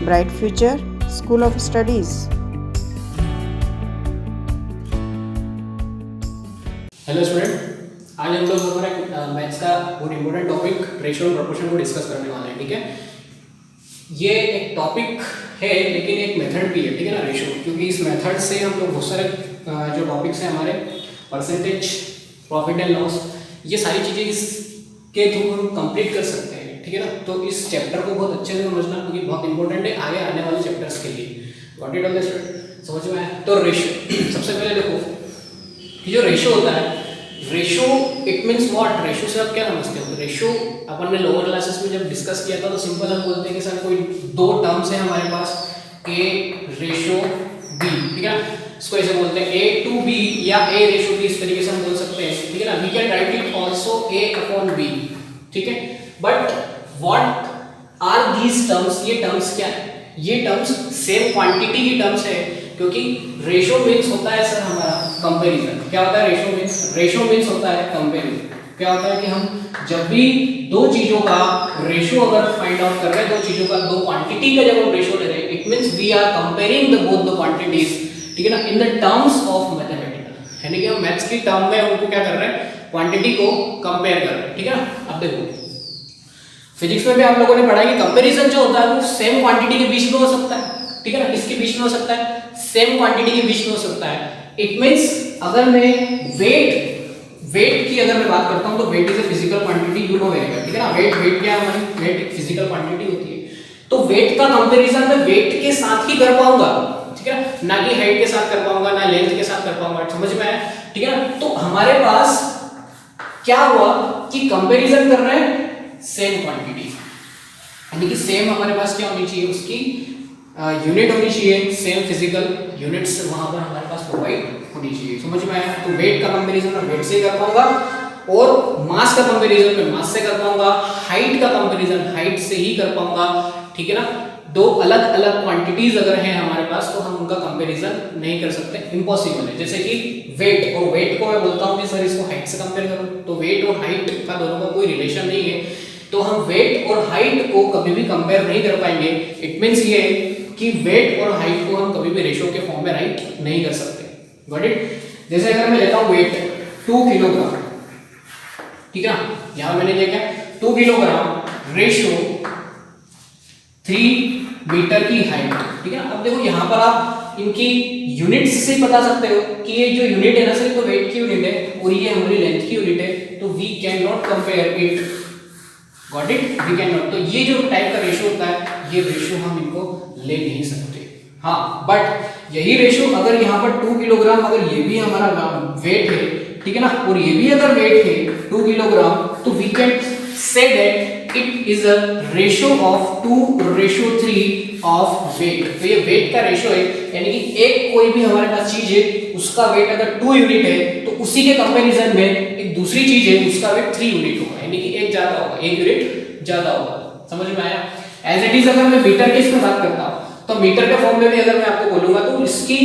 Bright Future School of Studies. Hello student, आज हम लोग हमारा मैथ्स का बहुत इंपॉर्टेंट टॉपिक रेशियो और प्रोपोर्शन को डिस्कस करने वाले हैं। ठीक है, ये एक टॉपिक है लेकिन एक मेथड भी है। ठीक है ना, रेशियो, क्योंकि इस मेथड से हम लोग बहुत सारे जो टॉपिक्स हैं हमारे परसेंटेज, प्रॉफिट एंड लॉस, ये सारी चीज़ें इसके थ्रू हम कंप्लीट कर सकते हैं। ठीक है ना, तो इस चैप्टर को बहुत अच्छे से समझना क्योंकि बहुत इंपॉर्टेंट है आगे आने वाले चैप्टर्स के लिए। गॉट इट ऑल स्टूडेंट, समझ में आया? तो रेशियो, सबसे पहले देखो कि जो रेशियो होता है, ratio it means what? Ratio से आप क्या समझते हो? रेशियो अपन ने लोअर क्लासेस में जब डिस्कस किया था तो सिंपल हम बोलते हैं कि सर कोई दो टर्म्स है हमारे पास, ए रेशियो बी। ठीक है ना, इसको ऐसे बोलते हैं ए टू बी या ए रेशियो बी, इस तरीके से हम बोल सकते हैं। ठीक है ना, we can write it also A upon B. ठीक है, but what are these terms? ये टर्म्स क्या है? ये टर्म्स सेम क्वांटिटी की टर्म्स है, क्योंकि रेशियो मींस होता है सर हमारा कंपैरिजन। क्या होता है रेशियो मींस? रेशियो मींस होता है कंपैरिजन। क्या होता है कि हम जब भी दो चीजों का रेशियो अगर फाइंड आउट कर रहे हैं, दो चीजों का, दो क्वांटिटी का जब हम रेशियो ले रहे हैं, it means we are comparing the both the quantities. ठीक है ना, in the terms of mathematical, यानी कि हम मैथ्स की टर्म में उनको क्या कर रहे हैं? क्वांटिटी को कंपेयर कर रहे हैं। ठीक है ना, अब देखो फिजिक्स में भी आप लोगों ने पढ़ा कि कंपैरिजन जो होता है वो सेम क्वांटिटी के बीच में हो सकता है। ठीक है ना, किसके बीच में हो सकता है? सेम क्वांटिटी के बीच में हो सकता है। इट मींस अगर मैं वेट की अगर मैं बात करता हूं तो weight is a physical quantity, you know very well. ठीक है ना, वेट क्या है? वेट एक फिजिकल क्वांटिटी होती है। तो वेट का कंपैरिजन मैं वेट के साथ ही कर पाऊंगा। ठीक है ना, ना कि हाइट के साथ कर पाऊंगा, ना लेंथ के साथ कर पाऊंगा। समझ में आया? ठीक है ना, तो हमारे पास क्या हुआ कि कंपैरिजन कर रहे हैं सेम क्वांटिटी, यानी कि सेम हमारे पास क्या होनी चाहिए? उसकी यूनिट होनी चाहिए, सेम फिजिकल यूनिट्स वहां पर हमारे पास प्रोवाइड होनी चाहिए। समझ में आया? तो वेट का कंपैरिजन मैं वेट से कर पाऊंगा, और मास का कंपैरिजन मैं मास से कर पाऊंगा, हाइट का कंपैरिजन हाइट से ही कर पाऊंगा। ठीक है ना, दो अलग अलग क्वांटिटीज अगर हैं हमारे पास तो हम उनका कंपैरिजन नहीं कर सकते, इम्पॉसिबल है। जैसे कि वेट, और वेट को मैं बोलता हूं कि सर इसको हाइट से कंपेयर करो, तो वेट और हाइट का दोनों का कोई रिलेशन नहीं है, तो हम वेट और हाइट को कभी भी कंपेयर नहीं कर पाएंगे। इट मींस ये कि वेट और हाइट को हम कभी भी रेशियो के फॉर्म में राइट नहीं कर सकते। Got it? जैसे अगर मैं लेता हूं वेट 2 किलोग्राम, ठीक है ना, यहां मैंने लिया क्या? 2 किलोग्राम रेशियो 3 मीटर की हाइट। ठीक है ना, अब देखो यहां पर आप इनकी यूनिट्स से बता सकते हो कि ये जो यूनिट है ना सर, तो वेट की यूनिट है और ये हमारी लेंथ की यूनिट है, तो we can not compare it. Got it? We can not. तो ये जो टाइप का रेशियो होता है, ये रेशियो हम इनको ले नहीं सकते। हाँ, बट यही रेशियो अगर यहाँ पर 2 किलोग्राम, अगर ये भी हमारा वेट है, ठीक है ना, और ये भी अगर वेट है 2 किलोग्राम, तो we can say that it is a ratio of 2:3 of weight. तो ये वेट का रेशियो है, यानी कि एक कोई भी हमारे पास चीज है उसका वेट अगर 2 यूनिट है तो उसी के कंपैरिजन में एक दूसरी चीज है उसका वेट 3 यूनिट होगा, यानी कि एक ज्यादा होगा, एक यूनिट ज्यादा होगा। समझ में आया? एज इट इज अगर मैं मीटर की इसमें बात करता हूं तो मीटर के फॉर्म में भी अगर मैं आपको बोलूंगा तो इसकी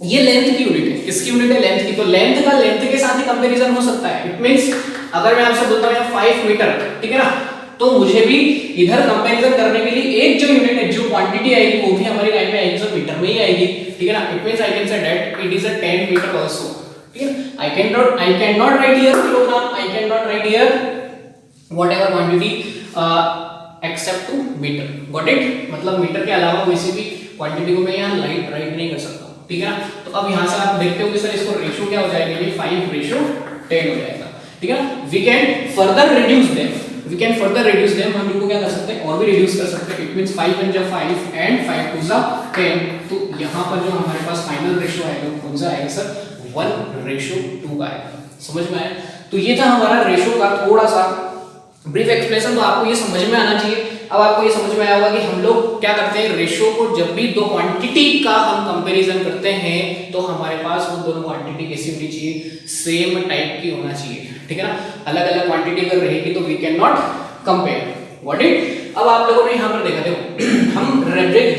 ये लेंथ की यूनिट है। किसकी यूनिट है? लेंथ की। तो लेंथ का लेंथ के साथ ही कंपैरिजन हो सकता है। इट मींस अगर मैं आपसे बोलता हूं 5 मीटर, ठीक है ना, तो मुझे भी इधर कंपैरिजन करने के लिए एक जो यूनिट है, जो क्वांटिटी आएगी वो भी हमारी लाइन में आएगी, सर मीटर में ही आएगी। ठीक है ना, it means I can say that it is a 10 metre also. ठीक है, I can not write here kilogram, I can not write here whatever quantity except to metre. Got it? मतलब metre के अलावा किसी भी क्वांटिटी को मैं यहां राइट नहीं कर सकता। ठीक है ना, तो अब यहां से आप देखते हो कि सर इसको रेशियो क्या हो जाएगा? ये 5:10 हो जाएगा। ठीक है ना, we can further reduce them, हम इनको क्या कर सकते हैं? और भी रिड्यूस कर सकते हैं। It means 5 × 5 and 5 × 10। तो यहां पर जो हमारे पास फाइनल रेशियो आएगा वो कौन सा आएगा सर? 1:2 का आएगा। समझ में आया? तो ये था हमारा रेशियो का थोड़ा सा ब्रीफ एक्सप्लेनेशन। तो आपको ये समझ में आना चाहिए। अब आपको ये समझ में आया होगा कि हम लोग क्या करते हैं, रेशियो को जब भी दो क्वांटिटी का हम कंपैरिजन करते हैं तो हमारे पास वो दोनों क्वांटिटी कैसी होनी चाहिए? सेम टाइप की होना चाहिए। ठीक है ना, अलग अलग क्वांटिटी अगर रहेगी तो we can not compare. What it? अब आप लोगों ने यहाँ पर देखा, देखो हम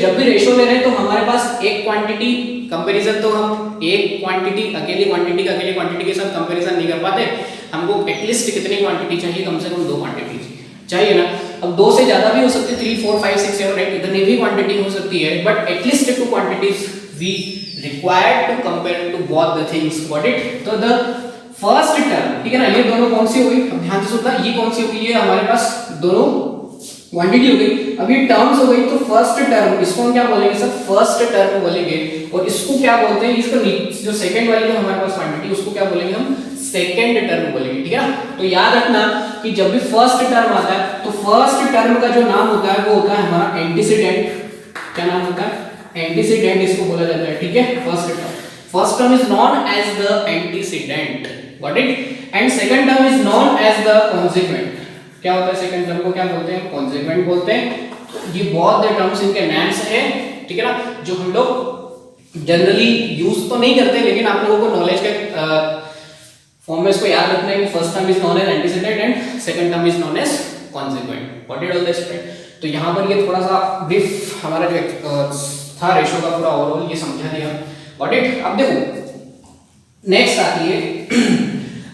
जब भी रेशियो ले रहे हैं तो हमारे पास एक क्वांटिटी कंपैरिजन, तो हम एक क्वांटिटी अकेली क्वांटिटी के साथ कंपैरिजन नहीं कर पाते। हमको एटलीस्ट कितनी क्वांटिटी चाहिए? कम से कम 2 क्वांटिटी चाहिए ना। अब 2 से ज्यादा भी हो सकती है, 3 4 5 6 7 8 इतनी भी क्वांटिटी हो सकती है, but at least 2 quantities we required to compare to both the things, got it. तो द फर्स्ट टर्म, ठीक है ना, ये दोनों कौन सी हो गई, अब ध्यान से सुनना, ये कौन सी हो गई, ये हमारे पास दोनों क्वांटिटी हो गई। अब ये टर्म्स हो गई, तो फर्स्ट टर्म इसको हम क्या बोलेंगे सर, फर्स्ट टर्म बोलेंगे, और इसको क्या बोलते हैं, इसका जो सेकंड वाली जो हमारे पास क्वांटिटी उसको क्या बोलेंगे हम, सेकंड टर्म बोलेंगे, ठीक है ना। तो याद रखना कि जब भी फर्स्ट टर्म आता है तो फर्स्ट टर्म का जो नाम होता है वो होता है हमारा एंटीसीडेंट। क्या नाम होता है, एंटीसीडेंट इसको बोला जाता है, ठीक है। First term is known as the antecedent, got it, and second term is known as the consequent. क्या होता है सेकंड टर्म को, क्या बोलते हैं, कॉन्सिक्वेंट बोलते हैं। ये बहुत द टर्म्स इनके नाम्स हैं, ठीक है ना, जो हम लोग जनरली यूज तो नहीं करते, लेकिन आप लोगों को नॉलेज के फॉर्म में इसको याद रखना है कि first term is known as antecedent and second term is known as consequent, what it all the student. तो यहाँ पर ये थोड़ा सा ब्रीफ हमारा जो था रेशो का पूरा ओवरऑल ये समझा दिया, व्हाट इट। अब देखो नेक्स्ट आती है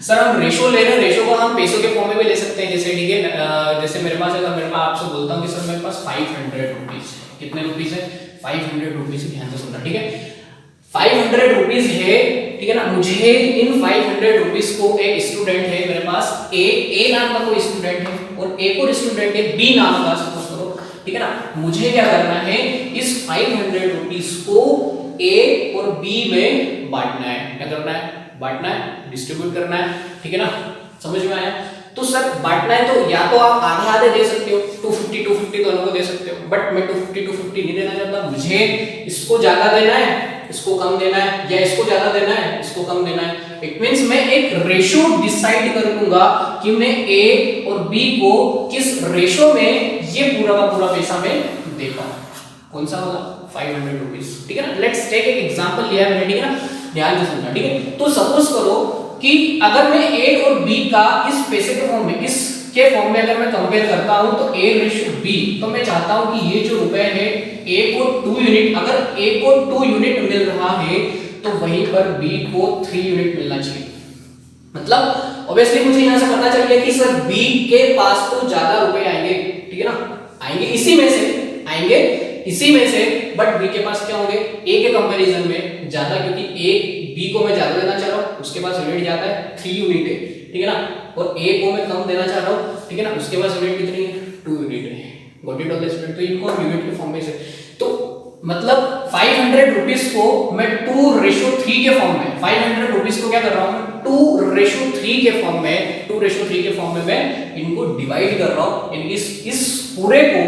सर हम रेशो ले रहे हैं, रेशो को हम पैसों के फॉर्म में भी ले सकते हैं, जैसे ठीक है, जैसे मेरे पास अगर मेरे पास आपसे बोलता हूँ कि सर मेरे पास 500 रुपीज, कितने रुपीज है, 500 रुपीज, ध्यान से सुनना, ठीक है, 500 रुपीज है, ठीक है ना। मुझे इन 500 रुपीज को, एक स्टूडेंट है मेरे पास ए नाम का कोई स्टूडेंट है और एक और स्टूडेंट है बी नाम का, सपोज करो, ठीक है ना। मुझे क्या करना है, इस 500 रुपीज को ए और बी में बांटना है, क्या करना है, बांटना है, डिस्ट्रीब्यूट करना है, ठीक है ना, समझ में आया। तो सर बांटना है तो या तो आप आधे आधे दे सकते हो, 250 दोनों को दे सकते हो, बट मैं 250 नहीं देना चाहता, मुझे इसको ज्यादा देना है, इसको कम देना है, या इसको ज्यादा देना है, इसको कम देना है। इट मींस मैं एक रेशो डिसाइड कर लूंगा कि मैं ए और बी को किस रेशो में ये पूरा का पूरा पैसा मैं देता हूं, कौन सा होगा, 500 रुपीज, ठीक है ना। लेट्स टेक एक एग्जांपल लिया है मैंने, ठीक है ना, ध्यान से सुनना, ठीक है। तो सपोज करो कि अगर मैं ए और बी का इस पैसे के फॉर्म में, इसके फॉर्म में अगर मैं कंपेयर करता हूं तो ए रेशियो बी, तो मैं चाहता हूं कि ये जो रुपए है ए को 2 यूनिट, अगर ए को 2 यूनिट मिल रहा है तो वहीं पर बी को 3 यूनिट मिलना चाहिए। मतलब ऑब्वियसली मुझे यहां से पता चल गया कि सर बी के पास तो ज्यादा रुपए आएंगे, ठीक है ना, आएंगे इसी में से, आएंगे इसी में से, बट बी के पास क्या होंगे, ए के कंपैरिजन में ज्यादा, क्योंकि ए बी को मैं ज्यादा देना चाह रहा हूं, उसके पास यूनिट ज्यादा है, 3 यूनिट है, ठीक है ना, और ए को मैं कम देना चाह रहा हूं, ठीक है ना, उसके पास यूनिट कितनी है, 2 यूनिट है, got it all the student. तो इनको हम यूनिट के फॉर्म में से, तो मतलब 500 रुपीस को मैं 2:3 के फॉर्म में, 500 रुपीस को क्या कर रहा हूं, 2:3 के फॉर्म में, 2:3 के फॉर्म में मैं इनको डिवाइड कर रहा हूं, यानी इस पूरे को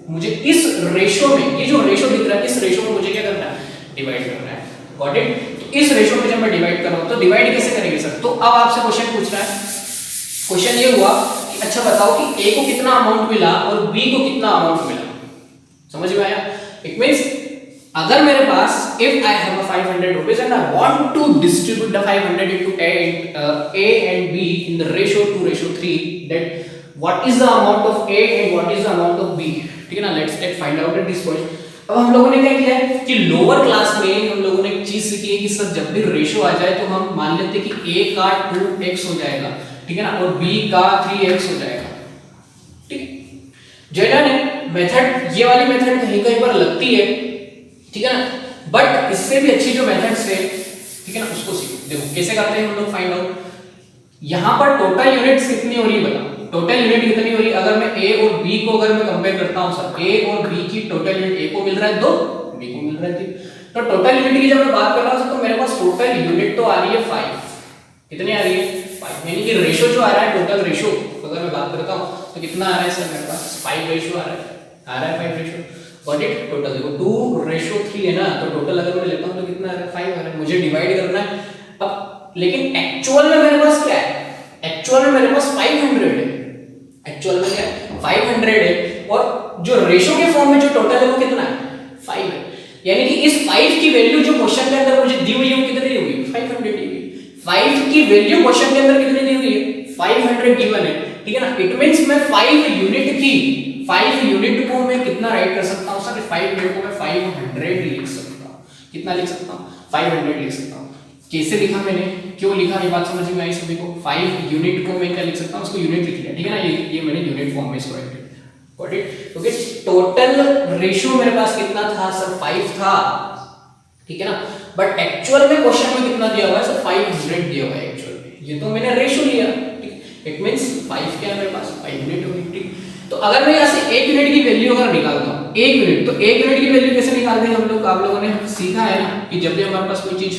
मुझे इस रेशो में, ये जो रेशो दिख रहा है, इस रेशो में मुझे क्या करना है, डिवाइड करना है, गॉट इट। तो इस रेशो में जब मैं डिवाइड कर रहा हूं तो डिवाइड कैसे करेंगे सर, तो अब आपसे क्वेश्चन पूछ रहा है, क्वेश्चन ये हुआ कि अच्छा बताओ कि ए को कितना अमाउंट मिला और बी को कितना अमाउंट मिला, समझ में आया। इट मींस अगर मेरे पास, if I have 500 rupees and I want to distribute the 500 into A and B in the ratio 2:3, that what is the amount of A and what is the amount of B, ठीक है ना। Let's take find out this question. अब हम लोगों ने क्या किया है कि लोअर क्लास में हम लोगों ने एक चीज सीखी है कि सर जब भी रेशियो आ जाए तो हम मान लेते हैं कि A का 2x हो जाएगा, ठीक है ना, और B का 3x हो जाएगा, ठीक है। जैना ने मेथड, ये वाली मेथड कहीं कहीं पर लगती है, ठीक है ना, बट इससे भी अच्छी जो मेथड्स है, ठीक है ना, उसको सीखो। देखो कैसे करते हैं हम लोग फाइंड आउट। यहां पर टोटल यूनिट्स कितनी हो रही है, बता टोटल यूनिट कितनी हो रही है। अगर मैं ए और बी को अगर मैं कंपेयर करता हूं सर, ए और बी की टोटल यूनिट, ए को मिल रहा है 2, बी को मिल रहा है 3, तो टोटल यूनिट की जब मैं बात कर रहा हूं तो मेरे पास टोटल यूनिट तो आ रही है 5, कितनी आ रही है 5, यानी कि रेशियो जो आ रहा है, टोटल रेशियो अगर मैं बात करता हूं तो कितना आ रहा है सर, मेरे पास 5 रेशियो आ रहा है 5 रेशियो, गॉट इट। टोटल देखो 2:3 है ना, तो टोटल अगर मैं लेता हूं तो कितना आ रहा है 5 आ रहा है, मुझे डिवाइड करना है अब। लेकिन एक्चुअल में मेरे पास क्या है, एक्चुअल में मेरे पास 500 है, एक्चुअल में क्या है 500 है, और जो रेशियो के फॉर्म में जो टोटल है वो कितना है 5 है, यानी कि इस 5 की वैल्यू जो क्वेश्चन के अंदर मुझे दी हुई है वो कितनी दी हुई है, 500 दी हुई है। 5 की वैल्यू क्वेश्चन के अंदर कितनी दी हुई है, 500 गिवन है, ठीक है ना। इट मींस मैं 5 यूनिट को मैं कितना राइट कर सकता हूं सर, 5 यूनिट को मैं 500 लिख सकता हूं, कितना लिख सकता हूं 500 लिख सकता हूं। कैसे लिखा मैंने, क्यों लिखा, ये बात समझ में आई सभी को। 5 यूनिट को मैं क्या लिख सकता हूं, उसको यूनिट लिख लिया, ठीक है ना, ये मैंने यूनिट फॉर्म में इसको राइट किया, गॉट इट। क्योंकि टोटल रेशियो मेरे पास कितना था सर 5 था, ठीक है ना, बट एक्चुअल में क्वेश्चन में कितना दिया हुआ है सर 500 दिया हुआ है एक्चुअल में, ये तो मैंने रेशियो लिया, ठीक, इट मींस 5 क्या है मेरे पास 5 यूनिट होगी, ठीक। तो अगर मैं यहाँ से 1 यूनिट की वैल्यू अगर निकालता हूँ 1 यूनिट, तो 1 यूनिट की वैल्यू कैसे निकालते हैं हम लोग, आप लोगों ने सीखा है ना कि जब भी हमारे पास कोई चीज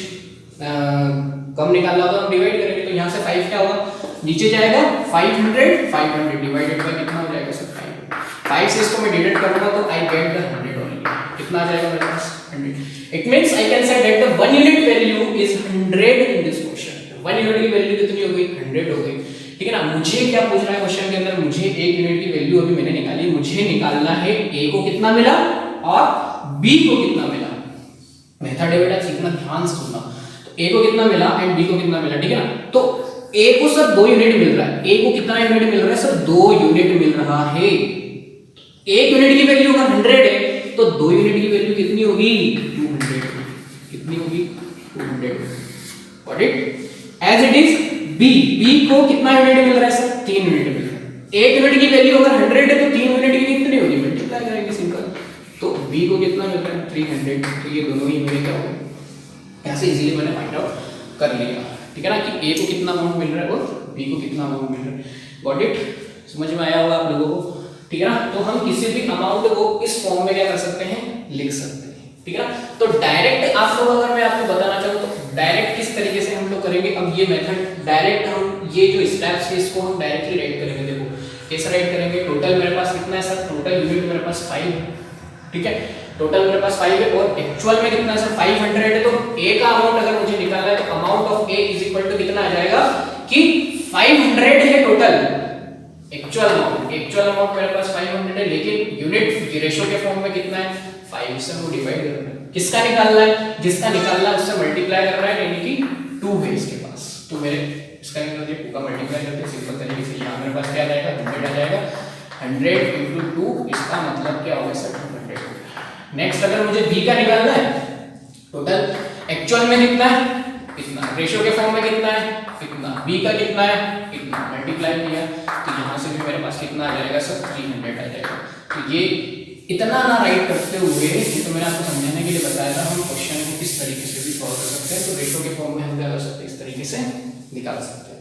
कम निकालना होगा हम डिवाइड करेंगे, तो यहाँ से 5 क्या होगा, नीचे जाएगा 500 डिवाइडेड बाय कितना हो जाएगा सर 5 से इसको मैं डिवाइड करूंगा तो आई गेट द 100 ओनली, कितना आ जाएगा मेरे पास 100। It means I can say that the 1 unit value is 100 in this question. 1 unit की वैल्यू कितनी हो गई 100 हो गई, ठीक है ना। मुझे क्या पूछ रहा है क्वेश्चन के अंदर, मुझे 1 यूनिट की वैल्यू अभी मैंने निकाली, मुझे निकालना है a को कितना मिला और b को कितना मिला। मेथड है बेटा सीखना, ध्यान से सुनना। तो a को कितना मिला एंड b को कितना मिला, ठीक है ना। तो a को सर 2 यूनिट मिल रहा है, a को कितना यूनिट मिल रहा है सर 2 यूनिट मिल रहा है। 1 यूनिट की वैल्यू अगर 100 है तो 2 यूनिट की वैल्यू कितनी होगी 200, कितनी होगी 200, got it. As it is b को कितना यूनिट मिल रहा है सर 3 यूनिट मिल रहा है। 1 यूनिट की वैल्यू अगर 100 है तो 3 यूनिट की कितनी होगी, मल्टीप्लाई करेंगे सिंपल, तो b को कितना मिल रहा है 300, तो ये दोनों ही मेरे क्या हो गए, ऐसे इजीली मैंने फाइंड आउट कर लिया, ठीक है ना, कि a को कितना अमाउंट मिल रहा है और b को कितना अमाउंट मिल रहा है, गॉट इट। समझ में आया होगा आप लोगों को, ठीक है ना। तो हम किसी भी अमाउंट को इस फॉर्म में क्या कर सकते हैं, लिख सकते हैं, ठीक है ना। तो डायरेक्ट आप लोग अगर मैं आपको बताना चाहूँ तो डायरेक्ट किस तरीके से हम लोग करेंगे, अब ये मेथड डायरेक्ट हम ये जो स्टेप्स है इसको हम डायरेक्टली राइट करेंगे। देखो कैसे राइट करेंगे, टोटल मेरे पास कितना है सर, टोटल यूनिट मेरे पास 5, ठीक है, टोटल मेरे पास 5 है और एक्चुअल में कितना है सर 500 है। तो a का अमाउंट अगर मुझे निकालना है तो amount of a is equal to कितना आ जाएगा कि 500 है टोटल एक्चुअल अमाउंट मेरे पास 500 है, लेकिन यूनिट रेशियो के फॉर्म में कितना है 5 से वो डिवाइड करना है। किसका निकालना है, जिसका निकालना है उससे मल्टीप्लाई करना है, यानी कि 2 है इसके पास, तो मेरे इसका निकाल दिया 2 का मल्टीप्लाई करके सिंपल तरीके से यहाँ मेरे पास क्या आ जाएगा 100 आ जाएगा, 100 into 2 इसका मतलब क्या होगा सर 200। नेक्स्ट अगर मुझे b का निकालना है, टोटल एक्चुअल में कितना है इतना, रेशियो के फॉर्म में कितना है इतना, b का कितना है इतना, मल्टीप्लाई किया तो यहाँ से भी मेरे पास कितना आ जाएगा सर 300 आ जाएगा। तो ये इतना ना राइट करते हुए, ये तो मैंने आपको समझाने के लिए बताया था, हम क्वेश्चन को किस तरीके से भी सॉल्व कर सकते हैं। तो रेशियो के फॉर्म में हम क्या कर सकते हैं, इस तरीके से निकाल सकते हैं।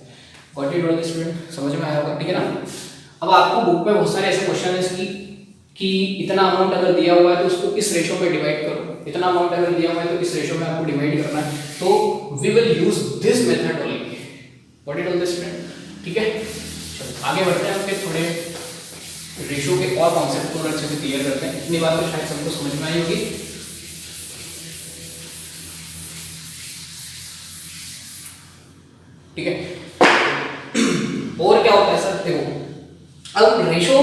Got it all the student, समझ में आया होगा, ठीक है ना। अब आपको बुक में बहुत सारे ऐसे क्वेश्चन है कि इतना अमाउंट अगर दिया हुआ है तो उसको किस रेशियो पे डिवाइड करो, इतना अमाउंट अगर दिया हुआ है तो किस रेशियो में आपको डिवाइड करना है, तो we will use this method only. What it all the student, ठीक है। चलो आगे बढ़ते हैं, फिर थोड़े रेशियो के और कॉन्सेप्ट को अच्छे से क्लियर करते हैं। इतनी बात तो शायद सबको समझ में आई होगी, ठीक है। और क्या होता है सर, देखो अब रेशियो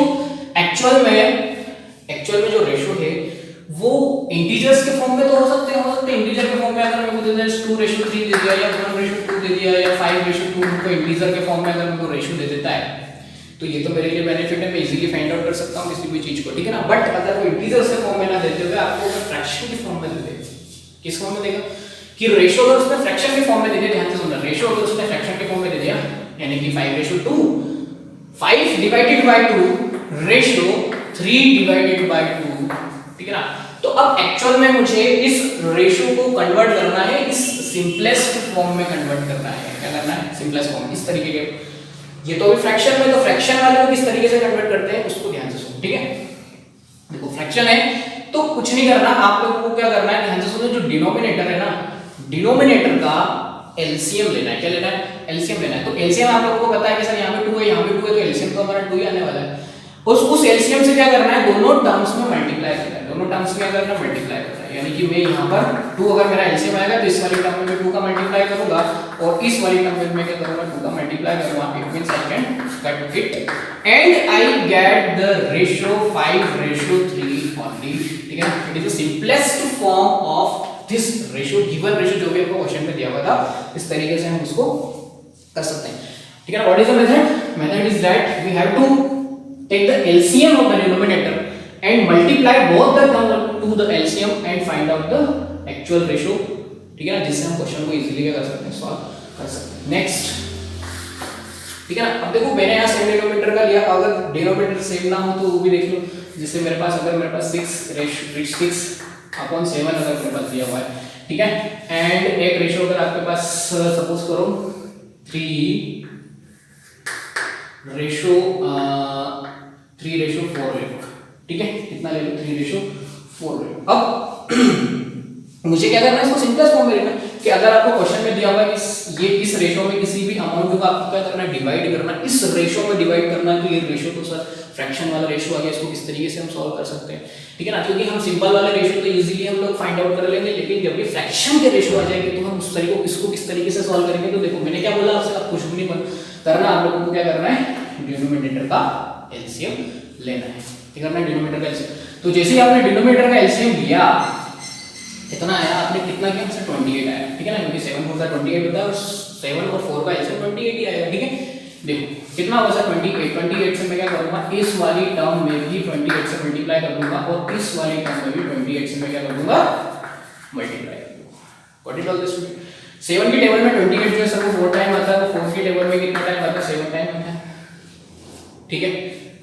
एक्चुअल में जो रेशियो है वो इंटीजर्स के फॉर्म में तो हो सकते हैं इंटीजर के फॉर्म में अगर मेरे को दे दिया 2:3 दे दिया या 1:2 दे दिया या 5:2 को इंटीजर के फॉर्म में अगर मेरे को रेशियो दे देता है तो ये तो मेरे लिए बेनिफिट है, मैं इजीली फाइंड आउट कर सकता हूँ किसी भी चीज को, ठीक है ना। बट अगर वो इंटीजर्स के फॉर्म में ना देते हुए आपको अगर फ्रैक्शन के फॉर्म में दे दे, किस फॉर्म में देगा कि रेशियो अगर उसने फ्रैक्शन के फॉर्म में दे दिया, ध्यान से सुनना, रेशियो अगर उसने फ्रैक्शन के फॉर्म में दे दिया यानी कि 5:2, 5 divided by 2 ratio 3 divided by 2, ठीक है ना। तो अब एक्चुअल में मुझे इस रेशियो को कन्वर्ट करना है, इस सिंपलेस्ट फॉर्म में कन्वर्ट करना है। क्या करना है, सिंपलेस्ट फॉर्म, इस तरीके के। ये तो अभी फ्रैक्शन में, तो फ्रैक्शन वाले को किस तरीके से कन्वर्ट करते हैं उसको ध्यान से सुनो, ठीक है। देखो फ्रैक्शन है तो कुछ नहीं करना, आप लोगों को क्या करना है, ध्यान से सुनो, जो डिनोमिनेटर है ना, डिनोमिनेटर का एलसीएम लेना है। क्या लेना है, एलसीएम लेना है। तो एलसीएम आप लोगों को पता है कि सर यहाँ पे 2 है, यहाँ पे 2 है, तो एलसीएम तो हमारा 2 ही आने वाला है। उस एलसीएम से क्या करना है, दोनों टर्म्स में मल्टीप्लाई करना है, दोनों टर्म्स में क्या करना है, मल्टीप्लाई करना है। यानी कि मैं यहाँ पर 2 अगर मेरा एलसीएम आएगा तो इस वाली टर्म में मैं 2 का मल्टीप्लाई करूंगा और इस वाली टर्म में मैं क्या करूंगा, 2 का मल्टीप्लाई करूंगा। It means I can cut it and I get the ratio 5:3 only, ठीक है। It is the simplest form of this ratio, given ratio जो भी आपको क्वेश्चन में दिया हुआ था, इस तरीके से हम इसको कर सकते हैं, ठीक है ना। What is the method, method is that we have to take the LCM of the denominator and multiply both the term to the LCM and find out the actual ratio, ठीक है ना, जिससे हम क्वेश्चन को easily क्या कर सकते हैं, सॉल्व कर सकते हैं। नेक्स्ट ठीक है ना। अब देखो मैंने यहाँ सेम डिनोमिनेटर का लिया, अगर डिनोमिनेटर सेम ना हो तो वो भी देख लो। जैसे मेरे पास अगर मेरे पास 6/7 अगर मेरे पास दिया हुआ है, ठीक है, एंड एक रेशियो अगर आपके पास सपोज करो 3:4 ले लो, ठीक है, कितना ले लो 3:4 ले लो। अब मुझे क्या करना है, इसको सिंपलेस्ट फॉर्म में लिखना है कि अगर आपको क्वेश्चन में दिया हुआ है कि ये इस रेशियो में किसी भी अमाउंट को आपको क्या करना है, डिवाइड करना है, इस रेशियो में डिवाइड करना है, तो ये रेशियो तो सर फ्रैक्शन वाला रेशियो आ गया, इसको किस तरीके से हम सॉल्व कर सकते हैं, ठीक है ना। क्योंकि हम सिंपल वाले रेशियो तो इजीली हम लोग फाइंड आउट कर लेंगे, लेकिन जब भी फ्रैक्शन के रेशियो आ जाएंगे तो हम उस तरीके को इसको किस तरीके से सॉल्व करेंगे। तो देखो मैंने क्या बोला आपसे, आप कुछ भी नहीं करना, आप लोगों को क्या करना है, डिनोमिनेटर का एलसीएम लेना है, ठीक है ना, डिनोमिनेटर का एलसीएम। तो जैसे ही आपने डिनोमिनेटर का एलसीएम लिया, इतना आया, आपने कितना किया, 28 आया, ठीक है ना, क्योंकि 7 4 28 होता है और 7 और 4 का एलसीएम 28 ही आएगा, ठीक है। देखो कितना होगा सर 28 से मैं क्या करूंगा, इस वाली टर्म में भी 28 से मल्टीप्लाई कर दूंगा और इस वाली टर्म में भी 28 से मैं क्या कर दूंगा, मल्टीप्लाई कर दूंगा। What is all this? 7 की टेबल में 28 जो है सर वो 4 टाइम आता है, तो 4 की टेबल में कितना टाइम आता है, 7 टाइम आता है, ठीक है।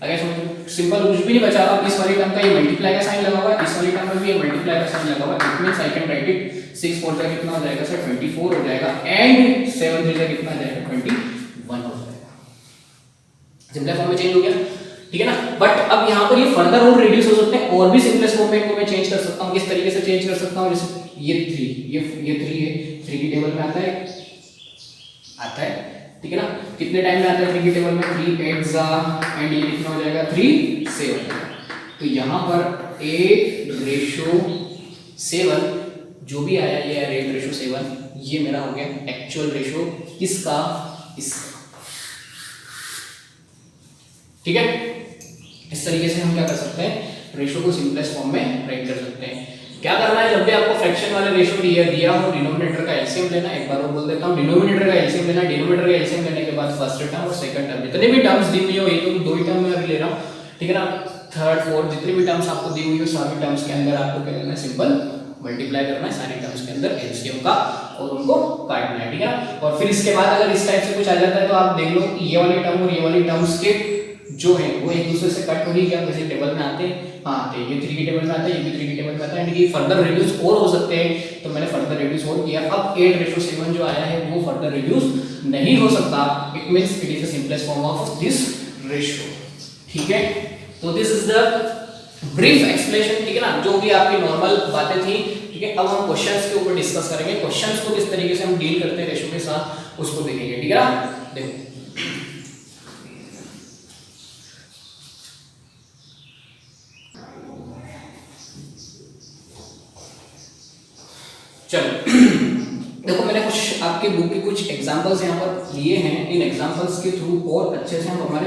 अगर समझो सिंपल, कुछ भी नहीं बचा, अब इस वाली टर्म का ये मल्टीप्लाई का साइन लगा हुआ है, इस वाली टर्म में भी ये मल्टीप्लाई का साइन लगा हुआ है, it means I can write it 6 4 का कितना हो जाएगा सर 24 हो जाएगा, एंड 7 3 का कितना आ जाएगा 21 हो जाएगा। सिंपल फॉर्म में चेंज हो गया, ठीक है ना। बट अब यहाँ पर ये फर्दर और रिड्यूस हो सकते हैं, और भी सिंपलेस्ट फॉर्म में इनको मैं चेंज कर सकता हूँ। किस तरीके से चेंज कर सकता हूँ, जैसे ये 3 ये 3 है, 3 की टेबल में आता है, ठीक है ना। कितने टाइम में आता है 3 की टेबल में, 3 8 एंड ये कितना हो जाएगा 3 7। तो यहाँ पर 8:7 जो भी आया, ये 8:7, ये मेरा हो गया एक्चुअल रेशियो किसका, इसका, ठीक है। इस तरीके से हम क्या कर सकते हैं, रेशियो को सिंपलेस्ट फॉर्म में राइट कर सकते हैं। क्या करना है, जब भी आपको फ्रैक्शन वाले रेशियो दिया हो, डिनोमिनेटर का एलसीएम लेना। एक बार और बोल देता हूं, डिनोमिनेटर का एलसीएम लेना। डिनोमिनेटर का एलसीएम लेने के बाद फर्स्ट टर्म और सेकंड टर्म जितने भी टर्म्स दी हुई हो, ये तो दो ही टर्म में अभी ले रहा हूं, ठीक है ना, थर्ड फोर्थ जितनी भी टर्म्स आपको दी हुई हो, सारी टर्म्स के अंदर आपको क्या करना है, सिंपल मल्टीप्लाई करना है सारी टर्म्स के अंदर एलसीएम का, और उनको काटना है, ठीक है। और फिर इसके बाद अगर इस टाइप से कुछ आ जाता है तो आप देख लो कि ये वाली टर्म और ये वाली टर्म्स के जो है वो एक दूसरे से कट हो रही क्या, जैसे टेबल में आते हैं, हाँ आते हैं, ये 3 की टेबल में आता है, ये भी 3 की टेबल में आता है, एंड ये फर्दर रिड्यूस और हो सकते हैं, तो मैंने फर्दर रिड्यूस और किया। अब 8:7 जो आया है वो फर्दर रिड्यूस नहीं हो सकता, it means it is the simplest form of this ratio, ठीक है। तो this is the brief explanation, ठीक है ना, जो भी आपकी नॉर्मल बातें थी, ठीक है। अब हम क्वेश्चंस के ऊपर डिस्कस करेंगे, क्वेश्चंस को किस तरीके से हम डील करते हैं रेशियो के साथ, उसको देखेंगे, ठीक है ना। देखो चलो देखो मैंने कुछ आपके बुक के कुछ एग्जांपल्स यहाँ पर लिए हैं, इन एग्जांपल्स के थ्रू और अच्छे से हम हमारे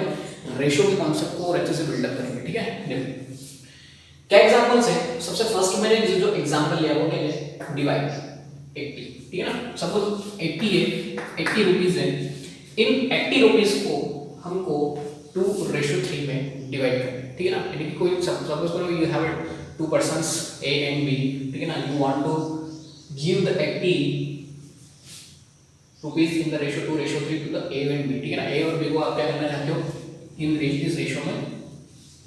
रेशियो के कॉन्सेप्ट को और अच्छे से बिल्डअप करेंगे, ठीक है। देखो क्या एग्जांपल्स है, सबसे फर्स्ट मैंने जो एग्जांपल लिया वो क्या है, डिवाइड 80, ठीक है ना। सपोज 80 है, 80 रुपीज है, इन 80 रुपीज को हमको 2:3 में डिवाइड करना है, ठीक है ना। यानी कि कोई सपोज करो you have two persons A and B, ठीक है ना, you want to give the 80 rupees in the ratio 2:3 to the A and B, ठीक है ना। A और B को आप क्या करना चाहते हो, इन इस रेशियो में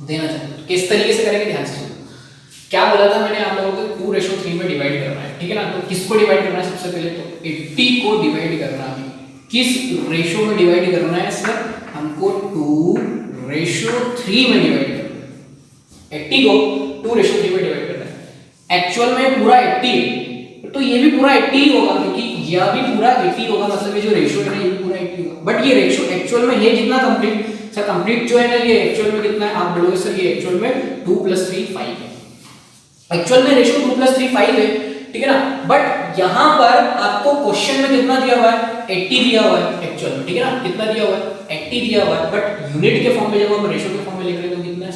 देना चाहते हो, तो किस तरीके से करेंगे ध्यान से सुनो। क्या बोला था मैंने आप लोगों को, 2:3 में डिवाइड करना है, ठीक है ना। तो किसको डिवाइड करना है, सबसे पहले तो 80 को डिवाइड करना है, किस रेशियो में डिवाइड करना है सर, हमको 2:3 में डिवाइड करना है, 80 को 2:3 में डिवाइड करना है। एक्चुअल में पूरा 80 है तो ये भी पूरा 80 ही होगा, क्योंकि यह भी पूरा 80 होगा, मतलब ये जो रेशियो है ना ये भी पूरा 80 होगा। बट ये रेशियो एक्चुअल में है कितना, कंप्लीट सर, कंप्लीट जो है ना ये एक्चुअल में कितना है, आप बोलोगे सर ये एक्चुअल में 2 + 3 5 है, एक्चुअल में रेशियो 2 + 3 5 है, ठीक है ना। बट यहाँ पर आपको क्वेश्चन में कितना दिया हुआ है, 80 दिया हुआ है एक्चुअल में, ठीक है ना, कितना दिया हुआ है 80 दिया हुआ है, बट यूनिट के फॉर्म में जब हम रेशियो के फॉर्म में लिख रहे हैं तो कितना है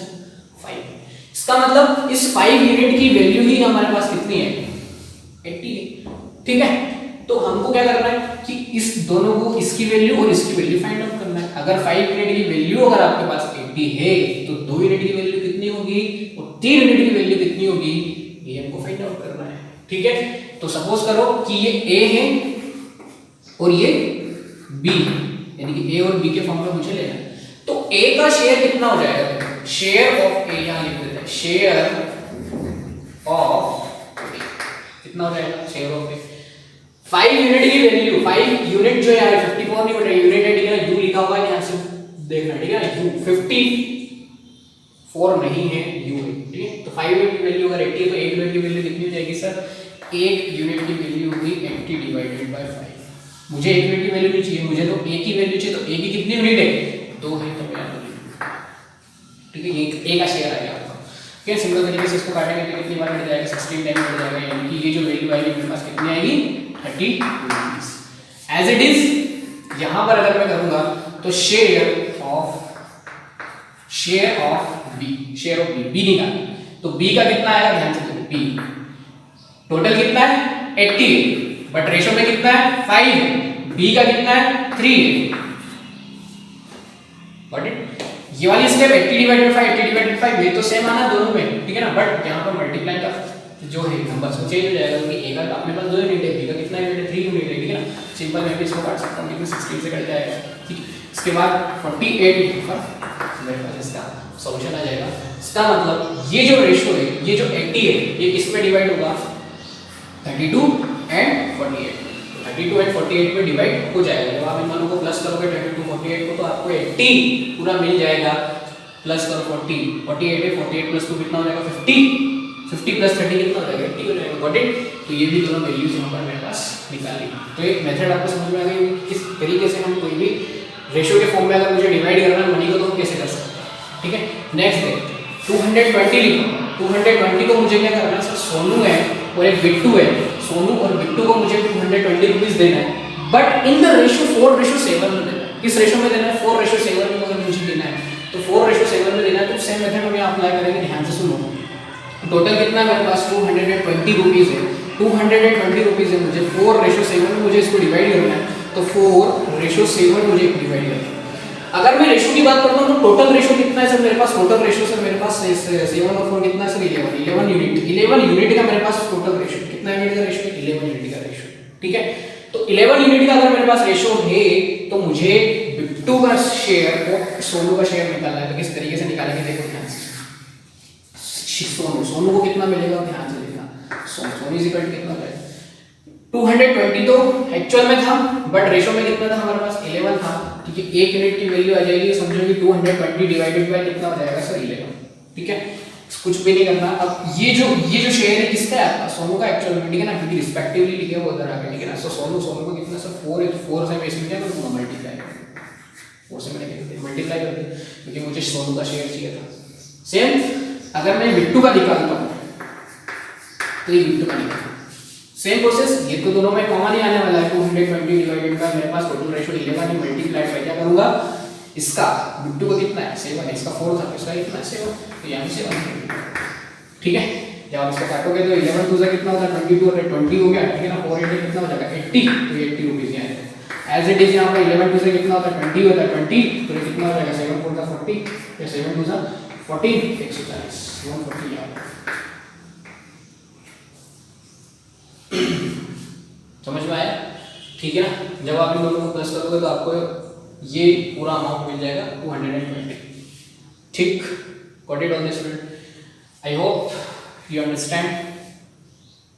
5। इसका मतलब इस 5 यूनिट की वैल्यू ही हमारे पास कितनी है, 80 है, ठीक है। तो हमको क्या करना है कि इस दोनों को, इसकी वैल्यू और इसकी वैल्यू फाइंड आउट करना है। अगर 5 यूनिट की वैल्यू अगर आपके पास 80 है तो 2 यूनिट की वैल्यू कितनी होगी और 3 यूनिट की वैल्यू कितनी होगी, ये हमको फाइंड आउट करना है, ठीक है। तो सपोज करो कि ये A है और ये B, यानी कि ए और बी के फॉर्म में मुझे लेना है। तो ए का शेयर कितना हो जाएगा, शेयर ऑफ ए यहां लिख देते हैं, शेयर ऑफ ए कितना हो जाएगा, शेयर ऑफ ए 5 यूनिट की वैल्यू, 5 यूनिट जो है 54 नहीं बटा यूनिट है, ठीक है ना, यू लिखा हुआ है यहां से देखना, ठीक है ना, यू 54 नहीं है, यू है, ठीक है। तो 5 यूनिट की वैल्यू अगर 80 है तो 1 यूनिट की वैल्यू कितनी हो जाएगी सर, 1 यूनिट की वैल्यू होगी 80 डिवाइडेड बाय 5। मुझे 1 यूनिट की वैल्यू नहीं चाहिए, मुझे तो a की वैल्यू चाहिए, तो a की कितनी यूनिट है, 2 है, तो मैं ठीक है, ये a का शेयर आ गया आपका। ठीक है, सिंपल तरीके से इसको काटेंगे तो कितनी बार कट जाएगा, 16 टाइम कट जाएगा, यानी कि ये जो वैल्यू आएगी मेरे पास कितनी आएगी, 30 रुपीस। एज इट इज यहां पर अगर मैं करूंगा तो शेयर ऑफ बी निकाल, तो बी का कितना आएगा, ध्यान से देखो, बी टोटल कितना है 80 बट रेशो में कितना है 5 है, बी का कितना है 3 है, गॉट इट। ये वाली स्टेप 80 डिवाइडेड 5 80 डिवाइडेड 5 ये तो सेम आना दोनों में, ठीक है ना, बट यहां पर मल्टीप्लाई का जो है नंबर से चेंज हो जाएगा, क्योंकि ए का अपने पास 2 यूनिट है, बी का कितना यूनिट है 3 यूनिट है, ठीक है ना। सिंपल मैं भी इसको काट सकता हूं, लेकिन 16 से कट जाएगा, ठीक है। इसके बाद 48 पर मेरे पास इसका सॉल्यूशन आ जाएगा। इसका मतलब ये जो रेशियो है, ये जो 80 है, ये किस में डिवाइड होगा, 32 एंड 48, 32 एंड 48 में डिवाइड हो जाएगा। जब आप इन दोनों को प्लस करोगे 32 48 को, तो आपको 80 पूरा मिल जाएगा, प्लस करो 40 48 है, 48 प्लस 2 कितना हो जाएगा 50 प्लस 30 कितना हो जाएगा 80 हो जाएगा, गॉट इट। तो ये भी दोनों वैल्यूज यहाँ पर मेरे पास निकाल ली। तो एक मेथड आपको समझ में आ गई किस तरीके से हम कोई भी रेशियो के फॉर्म में अगर मुझे डिवाइड करना है मनी को, तो हम कैसे कर सकते हैं, ठीक है। नेक्स्ट है 220 लिखो, 220 को मुझे क्या करना है सर, सोनू है और एक बिट्टू है, सोनू और बिट्टू को मुझे 220 रुपीस देना है, बट इन द रेशियो 4:7 में देना है। किस रेशियो में देना है, 4:7 में अगर मुझे देना है तो 4:7 में देना है, तो सेम मेथड हम यहाँ अप्लाई करेंगे, ध्यान से सुनो। टोटल कितना है मेरे पास 220 रुपीस है, 220 रुपीस है, मुझे 4:7 में मुझे इसको डिवाइड करना है, तो 4:7 मुझे डिवाइड करना है। अगर मैं रेशियो की बात करता हूं तो टोटल रेशियो कितना है सर मेरे पास, टोटल रेशियो सर मेरे पास 7 और 4 कितना है सर, 11 यूनिट, 11 यूनिट का मेरे पास टोटल रेशियो, कितना यूनिट का रेशियो, 11 यूनिट का रेशियो, ठीक है। तो 11 यूनिट का अगर मेरे पास रेशियो है, तो मुझे बिट्टू का शेयर और सोनू का शेयर निकालना है। तो किस तरीके से निकालेंगे, देखो ध्यान से, सोनू को कितना मिलेगा, ध्यान से देखना, सोनू इज इक्वल टू कितना है 220, तो एक्चुअल में था बट रेशियो में कितना था हमारे पास 11 था, ठीक है। 1 यूनिट की वैल्यू आ जाएगी, समझो कि 220 डिवाइडेड बाय कितना हो जाएगा सर 11, ठीक है। कुछ भी नहीं करना। अब ये जो शेयर है किसका है आपका, सोनू का एक्चुअल में, ठीक है ना, क्योंकि रिस्पेक्टिवली लिखे वो उधर आके, ठीक है ना। सो सोनू को कितना सर 4 है, तो 4 से मैं इसमें क्या करूंगा, मल्टीप्लाई करूंगा, 4 से मैंने मल्टीप्लाई कर दिया, क्योंकि मुझे सोनू का शेयर चाहिए था। सेम अगर मैं बिट्टू का निकालता हूं तो ये बिट्टू का निकालता, सेम प्रोसेस, ये तो दोनों में कॉमन ही आने वाला है, 220 डिवाइडेड बाय मेरे पास टोटल रेशियो 11 है, मल्टीप्लाई बाय क्या करूंगा, इसका बिट्टू को कितना है 7 है, इसका 4 था, इसका कितना है 7, तो यहां से 7, ठीक है। जब आप इसको काटोगे तो 11 2 से कितना होता है 22 और 20 हो गया, ठीक है ना, 4 8 कितना हो जाएगा 80, तो 80 रुपीस यहाँ है। एज इट इज यहाँ पर 11 2 से कितना होता है 20 होता है 20, तो ये कितना हो जाएगा 7 4 का 40, या 7 2 सा 40, 140 140 यहाँ समझ में आया, ठीक है ना। जब आप इन दोनों को प्लस करोगे तो आपको ये पूरा अमाउंट मिल जाएगा 220, ठीक। Got it all this student, I hope you understand,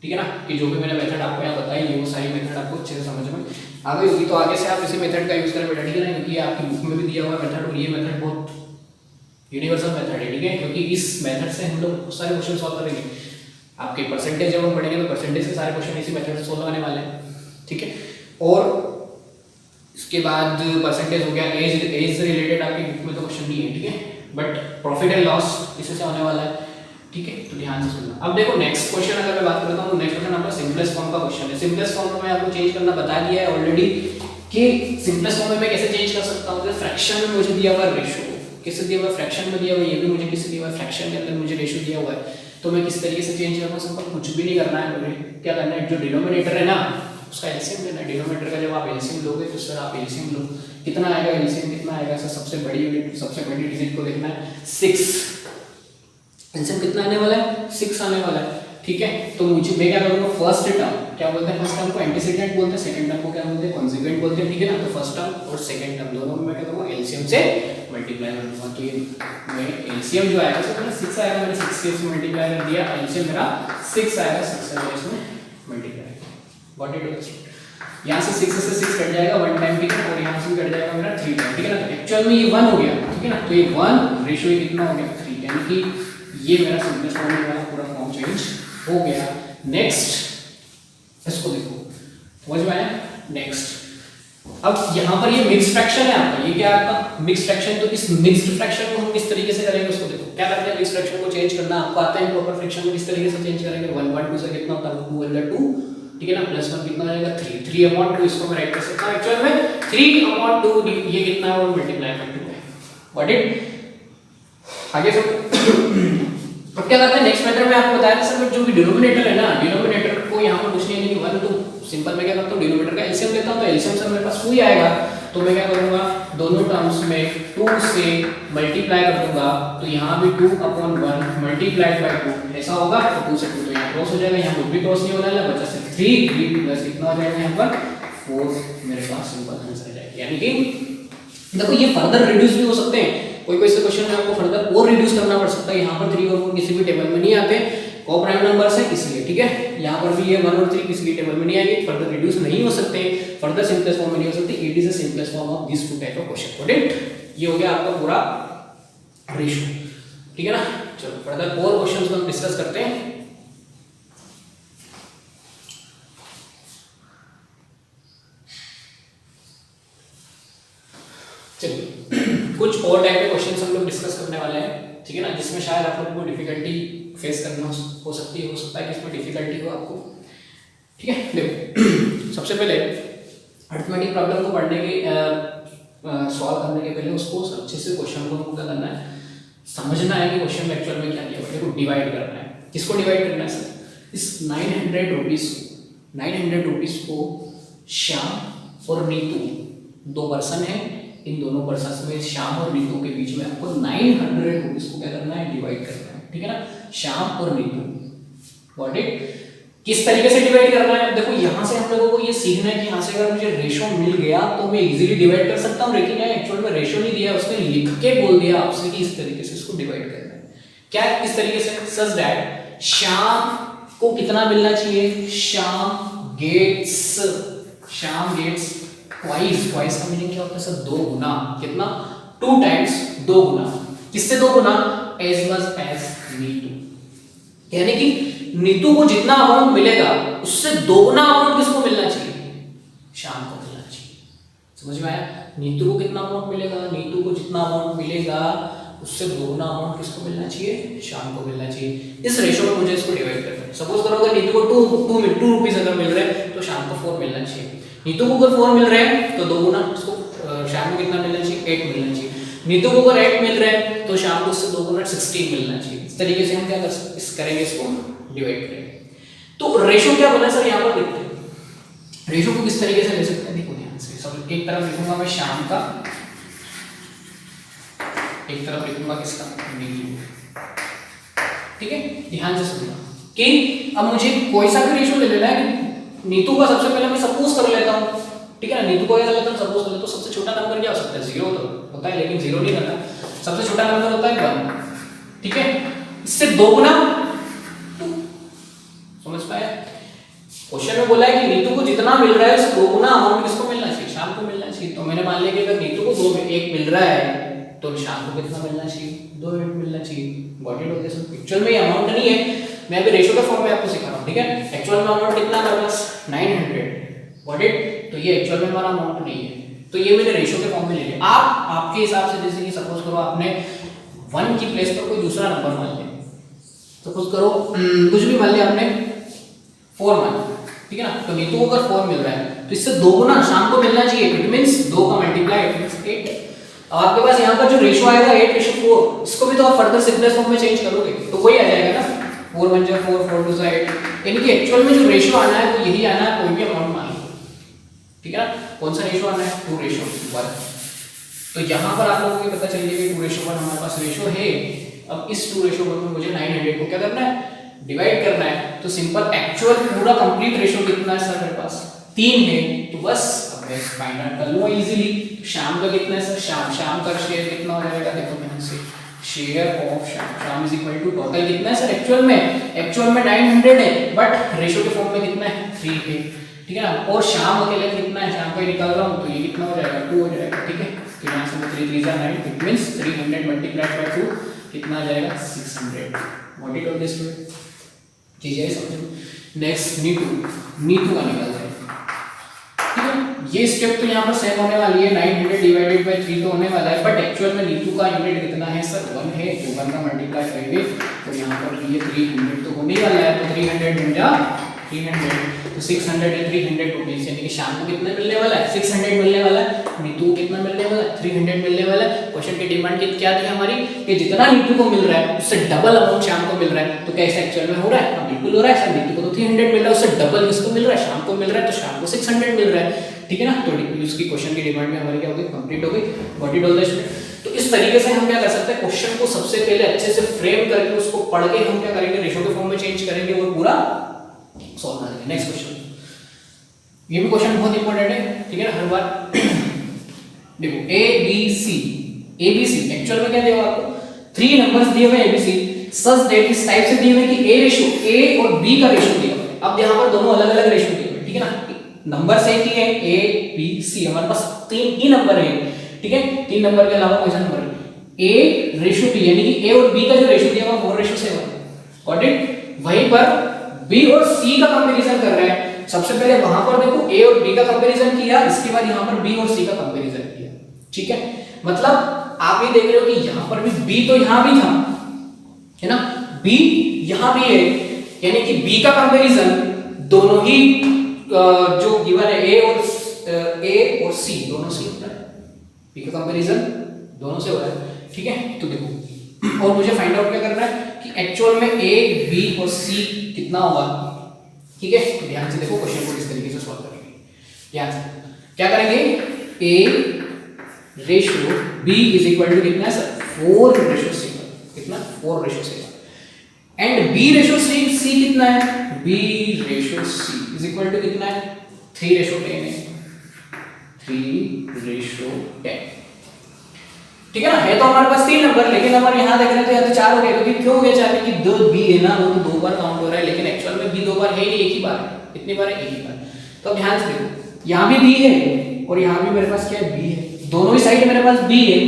ठीक है ना, कि जो भी मैंने मेथड आपको यहाँ बताई ये वो सारी मेथड आपको अच्छे से समझ में आ गई होगी। तो आगे से आप इसी मेथड का यूज करें बेटा, ठीक है ना, क्योंकि आपकी बुक में भी दिया हुआ मेथड, और ये मेथड बहुत यूनिवर्सल मेथड है, ठीक है, क्योंकि इस मेथड से हम लोग बहुत सारे क्वेश्चन सॉल्व करेंगे। आपके परसेंटेज जब हम पढ़ेंगे तो परसेंटेज से सारे क्वेश्चन इसी मेथड से सोल्व होने वाले हैं, ठीक है। और इसके बाद परसेंटेज हो गया, एज रिलेटेड आपकी बुक में तो क्वेश्चन नहीं है, ठीक है, बट प्रॉफिट एंड लॉस इसी से होने वाला है, ठीक है। तो ध्यान से सुनना। अब देखो नेक्स्ट क्वेश्चन अगर मैं बात करता हूँ, नेक्स्ट क्वेश्चन आपका सिंपलेस्ट फॉर्म का क्वेश्चन है। सिंपलेस्ट फॉर्म में मैं आपको चेंज करना बता दिया है ऑलरेडी, कि सिंपलेस्ट फॉर्म में मैं कैसे चेंज कर सकता हूँ। फ्रैक्शन में मुझे दिया हुआ रेशियो, किससे दिया हुआ, फ्रैक्शन में दिया हुआ, ये भी मुझे किससे दिया हुआ, फ्रैक्शन के अंदर मुझे रेशियो दिया हुआ है। तो मैं किस तरीके से चेंज करूँगा, सिंपल कुछ भी नहीं करना है मुझे, क्या करना है, जो डिनोमिनेटर है ना उसका एलसीएम लेना है। डिनोमिनेटर का जब आप एलसीएम लोगे तो सर आप एलसीएम लो, कितना आएगा एलसीएम, कितना आएगा सर, सबसे बड़ी यूनिट सबसे बड़ी डिजिट को देखना है 6, एलसीएम कितना आने वाला है 6 आने वाला है। ठीक है। तो मुझे मैं क्या करूँगा, फर्स्ट टर्म क्या बोलते हैं, फर्स्ट टर्म को एंटीसीडेंट बोलते हैं, सेकंड टर्म को क्या बोलते हैं, कॉन्सिक्वेंट बोलते हैं, ठीक है ना। तो फर्स्ट टर्म और सेकंड टर्म दोनों में मैं क्या करूँगा, एलसीएम से मल्टीप्लाई कर दूंगा। तो ये मैं एलसीएम जो आएगा उसमें 6 आएगा, मैंने 6 से इसमें मल्टीप्लाई कर दिया, एलसीएम मेरा 6 आएगा, 6 से मैं इसमें मल्टीप्लाई व्हाट इट इज। यहाँ से 6 से 6 कट जाएगा 1 टाइम, ठीक है, और यहाँ से कट जाएगा मेरा 3 टाइम, ठीक है ना। तो एक्चुअल में ये 1 हो गया, ठीक है ना। तो ये 1 रेशियो कितना हो गया 3, यानी कि ये मेरा सिंपलेस्ट फॉर्म में मेरा पूरा फॉर्म चेंज हो गया। नेक्स्ट इसको देखो, समझ में आया। नेक्स्ट अब यहाँ पर ये मिक्स फ्रैक्शन है आपका, ये क्या है आपका मिक्स फ्रैक्शन। तो इस मिक्स्ड फ्रैक्शन को हम किस तरीके से करेंगे उसको देखो। क्या करते हैं, मिक्स फ्रैक्शन को चेंज करना आपको आता है, प्रॉपर फ्रैक्शन को किस तरीके से चेंज करेंगे। 1/2 से कितना होता है 2/2, ठीक है ना, प्लस 1 कितना हो जाएगा 3/2, इसको मैं राइट कर सकता हूँ एक्चुअल में 3/2, ये कितना है और मल्टीप्लाई बाय 2 है, व्हाट इट। आगे सब अब क्या करते हैं, नेक्स्ट मेथड में आपको बताया था सर, जो भी डिनोमिनेटर है ना, डिनोमिनेटर को यहाँ पर कुछ नहीं है, 1 तो सिंपल मैं क्या करता हूँ, डिनोमिनेटर का एलसीएम लेता हूँ। तो एलसीएम सर मेरे पास 2 ही आएगा, तो मैं क्या करूँगा, दोनों टर्म्स में 2 से मल्टीप्लाई कर दूंगा। तो यहाँ भी 2/1 मल्टीप्लाइड बाय 2 ऐसा होगा। तो 2 से 2 तो यहाँ क्रॉस हो जाएगा, यहाँ कुछ भी क्रॉस नहीं होने वाला, बचा सिर्फ 3 प्लस कितना हो जाएगा यहाँ पर 4, मेरे पास सिंपल आंसर आ जाएगा। यानी कि देखो ये फर्दर रिड्यूस भी हो सकते हैं, कोई से क्वेश्चन में आपको फर्दर और रिड्यूस करना पड़ सकता है। यहाँ पर 3 और 4 किसी भी टेबल में नहीं आते, कोप्राइम नंबर्स है इसलिए, ठीक है। यहाँ पर भी ये 1 और 3 किसी भी टेबल में नहीं आएंगे, फर्दर रिड्यूस नहीं हो सकते, फर्दर सिंपलेस्ट फॉर्म में नहीं हो सकते। It is the simplest form of this 2 type of question, right. ये हो गया आपका पूरा रेशियो, ठीक है ना। चलो फर्दर और क्वेश्चंस को हम डिस्कस करते हैं। चलिए कुछ और टाइप के क्वेश्चंस हम लोग डिस्कस करने वाले हैं, ठीक है ना, जिसमें शायद आप लोगों को डिफिकल्टी फेस करना हो सकती है, हो सकता है कि इसमें डिफिकल्टी हो आपको, ठीक है। देखो सबसे पहले अरिथमेटिक प्रॉब्लम को पढ़ने के सॉल्व करने के पहले उसको अच्छे से क्वेश्चन को क्या करना है, समझना है कि क्वेश्चन में एक्चुअल में क्या दिया है। देखो डिवाइड करना है, किसको डिवाइड करना है सर, इस 900 रुपीज को श्याम और नीतू 2 पर्सन है, इन दोनों पर्सन में श्याम और नीतू के बीच में आपको 900 रुपीज को क्या करना है, डिवाइड करना है, ठीक है ना। श्याम और नीतू, व्हाट इट, किस तरीके से डिवाइड करना है। देखो यहाँ से हम लोगों को ये सीखना है कि यहाँ से अगर मुझे रेशो मिल गया तो मैं इजीली डिवाइड कर सकता हूँ, लेकिन यहाँ एक्चुअल में रेशो नहीं दिया, उसने लिख के बोल दिया आपसे कि इस तरीके से इसको डिवाइड करना है। क्या इस तरीके से, सच दैट श्याम को कितना मिलना चाहिए, श्याम गेट्स ट्वाइस का मीनिंग क्या होता है सर, 2 गुना, कितना 2 टाइम्स 2 गुना, किससे 2 गुना, एज मच एज नीतू। यानी कि नीतू को जितना अमाउंट मिलेगा उससे 2 गुना अमाउंट किसको मिलना चाहिए, श्याम को मिलना चाहिए। समझ में आया, नीतू को कितना अमाउंट मिलेगा, नीतू को जितना अमाउंट मिलेगा उससे 2 गुना अमाउंट किसको मिलना चाहिए, शाम को मिलना चाहिए। इस रेशो में मुझे इसको डिवाइड करना है। सपोज करो अगर नीतू को 2 रुपीस अगर मिल रहे हैं तो शाम को 4 मिलना चाहिए। नीतू को अगर 4 मिल रहे हैं तो 2 गुना उसको शाम को कितना मिलना चाहिए, 8 मिलना चाहिए। नीतू को अगर 8 मिल रहे हैं तो शाम को उससे 2 गुना 16 मिलना चाहिए। इस तरीके से हम क्या कर सकते, इस करेंगे, इसको डिवाइड करेंगे। तो रेशो क्या बना सर, यहाँ पर देखते हैं रेशो को किस तरीके से ले सकते हैं। देखो ध्यान से, सब एक तरफ लिखूंगा मैं शाम का, एक तरफ लिखूंगा किसका, नीतू, ठीक है। ध्यान से सुनना कि अब मुझे कोई सा भी रेशो ले लेना है। नीतू का सबसे पहले मैं सपोज कर लेता हूं, ठीक है ना, नीतू को क्या कर लेता हूं, सपोज कर लेता हूं। सबसे छोटा नंबर क्या हो सकता है, 0 तो होता है, लेकिन 0 नहीं रहता, सबसे छोटा नंबर होता है 1, ठीक है। इससे 2 गुना, समझ पाए, क्वेश्चन में बोला है कि नीतू को जितना मिल रहा है उससे 2 गुना अमाउंट किसको मिलना चाहिए, शाम को मिलना चाहिए। तो मैंने मान लिया कि अगर नीतू को 2 में 1 मिल रहा है तो शाम को कितना मिलना चाहिए, 2 यूनिट मिलना चाहिए। Got it. होते हैं एक्चुअल में ये अमाउंट नहीं है, मैं अभी रेशो के फॉर्म में आपको सिखा रहा हूं, ठीक है। एक्चुअल में अमाउंट कितना है हमारे पास 900, गॉट इट। तो ये एक्चुअल में हमारा अमाउंट नहीं है, तो ये मैंने रेशो के फॉर्म में ले लिया। आप आपके हिसाब से, जैसे कि सपोज करो आपने 1 की प्लेस पर कोई दूसरा नंबर मान लिया, सपोज करो कुछ भी मान लिया आपने 4 मान, ठीक है ना। तो नीतू को अगर 4 मिल रहा है तो इससे 2 गुना शाम को मिलना चाहिए। इट मींस 2 का मल्टीप्लाई, इट मींस 8। अब आपके पास यहाँ पर जो रेशो आएगा 8:4, इसको भी तो आप फर्दर सिंपलेस्ट फॉर्म में चेंज करोगे तो वही आ जाएगा ना, 4 1 4 4 2 8। यानी कि एक्चुअल में जो रेशो आना है वो यही आना है, कोई भी अमाउंट मान लो, ठीक है ना। कौन सा रेशो आना है, 2:1। तो यहाँ पर आप लोगों को पता चल गया कि 2:1 हमारे पास रेशो है। अब इस 2:1 में मुझे 900 को क्या करना है, डिवाइड करना है, तो सिंपल एक्चुअल पूरा कंप्लीट रेशियो कितना है सर मेरे पास 3 है, तो बस अब मैं फाइंड आउट कर लूंगा इजीली। शाम का कितना है सर, शाम का शेयर कितना हो जाएगा, देखो यहाँ से शेयर ऑफ शाम इज इक्वल टू टोटल कितना है सर एक्चुअल में 900 है, बट रेशियो के फॉर्म में कितना है 3 है, ठीक है ना। और शाम अकेले कितना है, शाम को ही निकाल रहा हूँ, तो ये कितना हो जाएगा 2 हो जाएगा, ठीक है। तो यहाँ से 3 3 9, इट मींस 300 मल्टीप्लाइड बाय 2 कितना आ जाएगा 600। व्हाट इट ऑल दिस चीजें समझो। नेक्स्ट नीटू का निकाल जाए, ठीक है। ये स्टेप तो यहाँ पर सेम होने वाली है, 900 डिवाइडेड बाय 3 तो होने वाला है, बट एक्चुअल में नीटू का यूनिट कितना है सर 1 है, तो 1 का मल्टीप्लाई करेंगे तो यहाँ पर ये 300 तो होने वाला है, तो 300 बन जा 300, तो 600 है 300 रुपीज, यानी कि शाम को कितना मिलने वाला है 600 मिलने वाला है, नीतू कितना मिलने वाला है 300 मिलने वाला है। क्वेश्चन की डिमांड क्या थी हमारी कि जितना नीतू को मिल रहा है उससे डबल अमाउंट शाम को मिल रहा है, तो कैसे एक्चुअल में हो रहा है, बिल्कुल हो रहा है सर। नीतू को तो 300 मिल रहा है, उससे डबल किसको मिल रहा है, शाम को मिल रहा है, तो शाम को 600 मिल रहा है, ठीक है ना। तो उसकी क्वेश्चन की डिमांड में हमारी क्या हो गई, कंप्लीट हो गई। What it all the student, तो इस तरीके से हम क्या कर सकते हैं, क्वेश्चन को सबसे पहले अच्छे से फ्रेम करके उसको पढ़ के हम क्या करेंगे, रेशियो के फॉर्म में चेंज करेंगे और पूरा सॉल्व करेंगे। नेक्स्ट क्वेश्चन, ये भी क्वेश्चन बहुत इंपॉर्टेंट है, ठीक है ना। हर बार देखो ए बी सी एक्चुअल में क्या दिया हुआ आपको, 3 नंबर्स दिए हुए एबीसी सच दैट इस टाइप से दिए हुए कि ए रेशियो ए और बी का रेशियो दिया हुआ है। अब यहाँ पर दोनों अलग अलग रेशियो दिए हुए, ठीक है ना। नंबर से ही है ए बी सी, हमारे पास 3 ही नंबर है, ठीक है। 3 नंबर के अलावा कोई सा नंबर ए रेशियो बी, यानी कि ए और बी का जो रेशियो दिया हुआ 4:7। Got it. वहीं पर बी और सी का कंपैरिजन कर रहे हैं, सबसे पहले वहां पर देखो ए और बी का कंपैरिजन किया, इसके बाद यहां पर बी और सी का कंपैरिजन किया, ठीक है। मतलब आप ये देख रहे हो कि यहां पर भी बी तो यहां भी था, है ना, बी यहां भी है, यानी कि बी का कंपैरिजन दोनों ही जो गिवन है ए और सी दोनों से हो रहा है, बी का कंपैरिजन दोनों से हो रहा है, ठीक है। तो देखो और मुझे फाइंड आउट क्या करना है कि एक्चुअल में ए बी और सी कितना होगा, ठीक है। तो ध्यान से देखो क्वेश्चन को किस तरीके से सॉल्व करेंगे, ध्यान से क्या करेंगे, A ratio B is equal to कितना है सर 4:7, कितना 4:7, एंड बी रेशियो सी कितना है, B ratio C is equal to कितना है 3:10 है, 3:10, ठीक है ना। है तो हमारे पास 3 नंबर, लेकिन हमारे यहाँ देख रहे हैं तो यहाँ तो 4 हो गए, क्योंकि क्यों हो गया 4, क्योंकि दो बी है ना, वो तो 2 बार काउंट हो रहा है, लेकिन एक्चुअल में बी 2 बार है ही नहीं, एक ही बार है, कितनी बार है, एक ही बार। तो अब ध्यान से देखो यहाँ भी बी है और यहाँ भी मेरे पास क्या है, बी है, दोनों ही साइड मेरे पास बी है,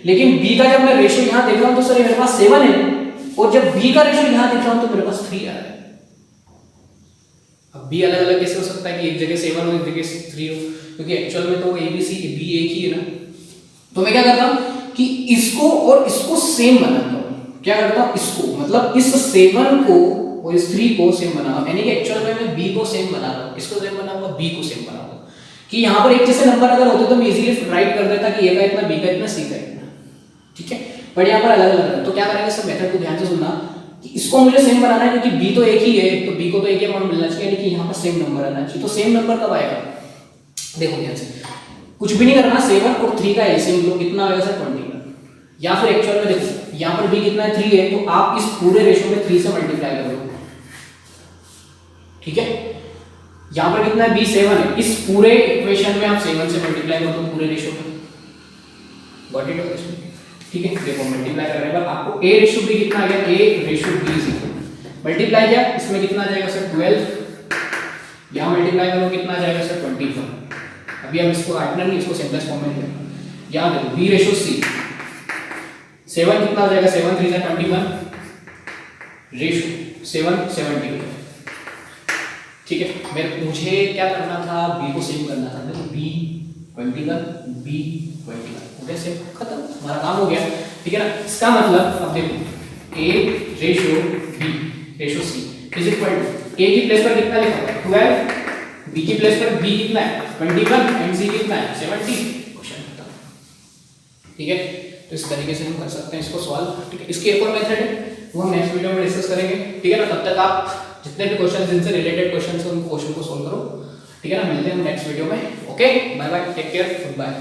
लेकिन बी का जब मैं रेशियो यहाँ देख रहा हूँ तो सर मेरे पास 7 है, और जब बी का रेशियो यहाँ देख रहा हूँ तो मेरे पास 3 आ रहा है। अब बी अलग अलग कैसे हो सकता है कि एक जगह 7 हो एक जगह 3 हो, क्योंकि एक्चुअल में तो ए बी सी बी एक ही है ना। तो मैं क्या करता हूँ कि इसको और इसको सेम बनाता हूँ, क्या करता हूँ, इसको मतलब इस 7 को और इस 3 को सेम बना, यानी कि एक्चुअल में मैं बी को सेम बना रहा हूँ, किसको सेम बना हुआ, बी को सेम बना हुआ, कि यहाँ पर एक जैसे नंबर अगर होते तो मैं इजीली राइट कर देता कि ए का इतना, बी का इतना, सी का इतना, ठीक है। बट यहाँ पर अलग अलग है, तो क्या करेंगे सब मेथड को ध्यान से सुनना कि इसको मुझे सेम बनाना है, क्योंकि बी तो एक ही है, तो बी को तो एक ही अमाउंट मिलना चाहिए, यानी कि यहाँ पर सेम नंबर आना चाहिए। तो सेम नंबर कब आएगा, देखो ध्यान से, कुछ भी नहीं करना, 7 और 3 का एलसीएम लो, कितना आएगा सर 21, या फिर एक्चुअल में देखो यहाँ पर बी कितना है 3 है, तो आप इस पूरे रेशियो में 3 से मल्टीप्लाई करोगे, ठीक है। यहाँ पर कितना है बी 7 है, इस पूरे इक्वेशन में आप 7 से मल्टीप्लाई करो तो पूरे रेशियो में, व्हाट इट इज, ठीक है। देखो मल्टीप्लाई करने पर आपको ए रेशियो बी कितना आ गया, A ratio B is equal multiply किया, इसमें कितना आ जाएगा सर 12, यहाँ मल्टीप्लाई करो कितना आ जाएगा सर 21। अभी हम इसको काटना नहीं, इसको सिंपलेस्ट फॉर्म में लिखना, यहाँ देखो बी रेशियो सी 7 कितना आ जाएगा, 7 3 जा 21, रेशियो 7 70, ठीक है। मुझे क्या करना था, बी को सेव करना था, देखो बी 21 बी 21 ओके, सेव खत्म, हमारा काम हो गया, ठीक है ना। इसका मतलब अब देखो A ratio B ratio C is equal to A की प्लेस पर कितना लिखा है 12, बी की प्लेस पर बी कितना है 21 एंड सी कितना है 70, क्वेश्चन खत्म, ठीक है। तो इस तरीके से हम कर सकते हैं इसको सॉल्व, ठीक है। इसकी एक और मेथड है, वो हम नेक्स्ट वीडियो में डिस्कस करेंगे, ठीक है ना। तब तक आप जितने भी क्वेश्चन जिनसे रिलेटेड क्वेश्चन है उन क्वेश्चन को सॉल्व करो, ठीक है ना। मिलते हैं हम नेक्स्ट वीडियो में, okay, bye bye, take care, good bye.